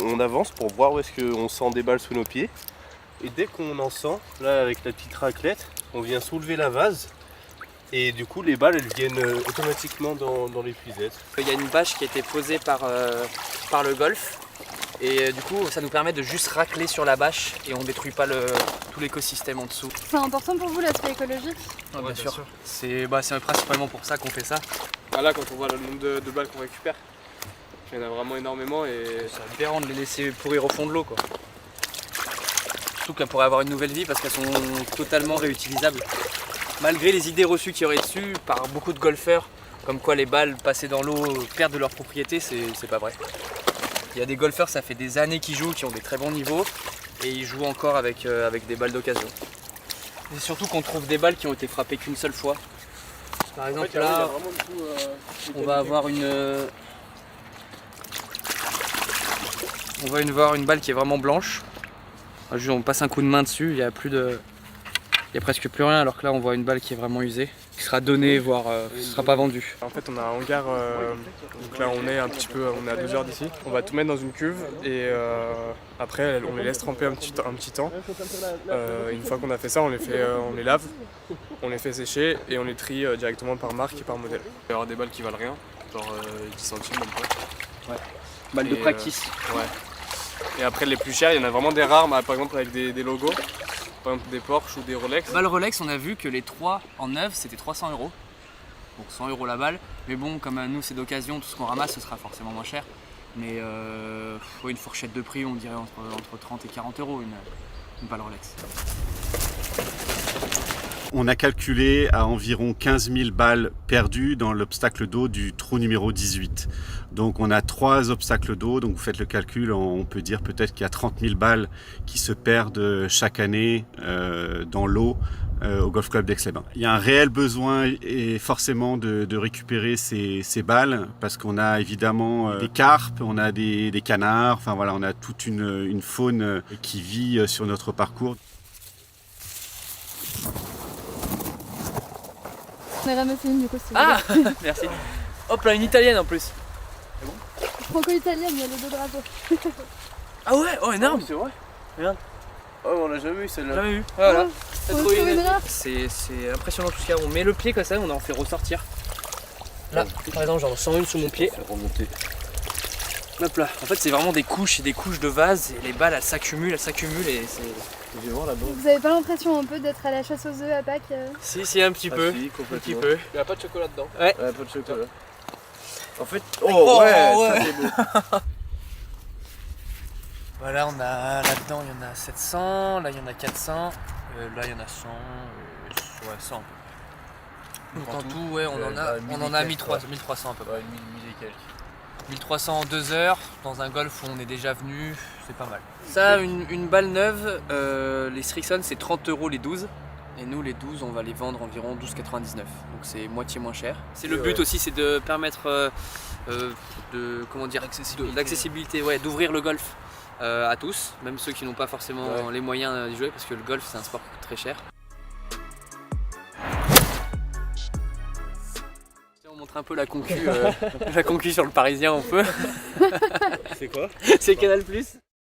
On avance pour voir où est-ce qu'on sent des balles sous nos pieds. Et dès qu'on en sent, là avec la petite raclette, on vient soulever la vase. Et du coup les balles elles viennent automatiquement dans les puisettes. Il y a une bâche qui a été posée par le golf. Et du coup ça nous permet de juste racler sur la bâche et on détruit pas tout l'écosystème en dessous. C'est important pour vous l'aspect écologique? Bien sûr. C'est principalement pour ça qu'on fait ça. Ah là quand on voit le nombre de balles qu'on récupère, il y en a vraiment énormément et C'est aberrant de les laisser pourrir au fond de l'eau quoi. Surtout qu'elles pourraient avoir une nouvelle vie parce qu'elles sont totalement réutilisables. Malgré les idées reçues qu'il y aurait dessus par beaucoup de golfeurs, comme quoi les balles passées dans l'eau perdent de leur propriété, c'est pas vrai. Il y a des golfeurs, ça fait des années qu'ils jouent, qui ont des très bons niveaux, et ils jouent encore avec des balles d'occasion. C'est surtout qu'on trouve des balles qui ont été frappées qu'une seule fois. Par exemple là, on va avoir une balle qui est vraiment blanche. On passe un coup de main dessus, il y a presque plus rien, alors que là on voit une balle qui est vraiment usée, qui sera donnée, voire ce sera pas vendue. en fait on a un hangar, donc là on est un petit peu, on est à 2 heures d'ici. On va tout mettre dans une cuve et après on les laisse tremper un petit temps. Une fois qu'on a fait ça, on les lave, on les fait sécher et on les trie directement par marque et par modèle. Il va y avoir des balles qui valent rien, genre 10 centimes même pas. Ouais. Balle de practice. Ouais. Et après les plus chers, il y en a vraiment des rares, par exemple avec des logos. Par exemple des Porsche ou des Rolex. Balle Rolex, on a vu que les 3 en neuf c'était 300 €. Donc 100 € la balle. Mais bon, comme nous c'est d'occasion, tout ce qu'on ramasse ce sera forcément moins cher. Mais une fourchette de prix, on dirait entre 30 et 40 € une balle Rolex. On a calculé à environ 15 000 balles perdues dans l'obstacle d'eau du trou numéro 18. Donc on a 3 obstacles d'eau, donc vous faites le calcul, on peut dire peut-être qu'il y a 30 000 balles qui se perdent chaque année dans l'eau au Golf Club d'Aix-les-Bains. Il y a un réel besoin et forcément de récupérer ces balles parce qu'on a évidemment des carpes, on a des canards, enfin voilà, on a toute une faune qui vit sur notre parcours. On a ramassé une du coup. Ah merci. Hop là, une italienne en plus. Franco-italienne, il y a les 2 drapeaux. Ah ouais, oh énorme. C'est vrai. Regarde. Oh on l'a jamais eu celle-là. Jamais vu. Voilà. Faut trouver une rare. C'est impressionnant tout ce qu'il y a. On met le pied comme ça, on en fait ressortir. Là, par exemple, j'en sens une sous mon pied. Remonter. Hop là. En fait, c'est vraiment des couches et des couches de vase. Et les balles, elles s'accumulent et c'est Violent là-bas. Vous avez pas l'impression un peu d'être à la chasse aux œufs à Pâques? Si, un petit peu. Si, Un petit peu. Il n'y a pas de chocolat dedans. Ouais. Ouais, pas de chocolat. En fait. Oh, ouais, ouais. ça c'est beau. Voilà, on a là-dedans, il y en a 700. Là, il y en a 400. Là, il y en a 100. Ouais, 100. Donc en tout, ouais, on en a 1300 à peu près. Ouais, 1000 et quelques. 1300 en 2 heures, dans un golf où on est déjà venu, c'est pas mal. Ça, une balle neuve, les Strixon c'est 30 € les 12. Et nous les 12 on va les vendre environ 12,99. Donc c'est moitié moins cher. C'est le but aussi, c'est de permettre l'accessibilité, ouais, d'ouvrir le golf à tous, même ceux qui n'ont pas forcément les moyens d'y jouer, parce que le golf c'est un sport très cher. On montre un peu la concu sur le Parisien, on peut. C'est quoi? C'est Canal+.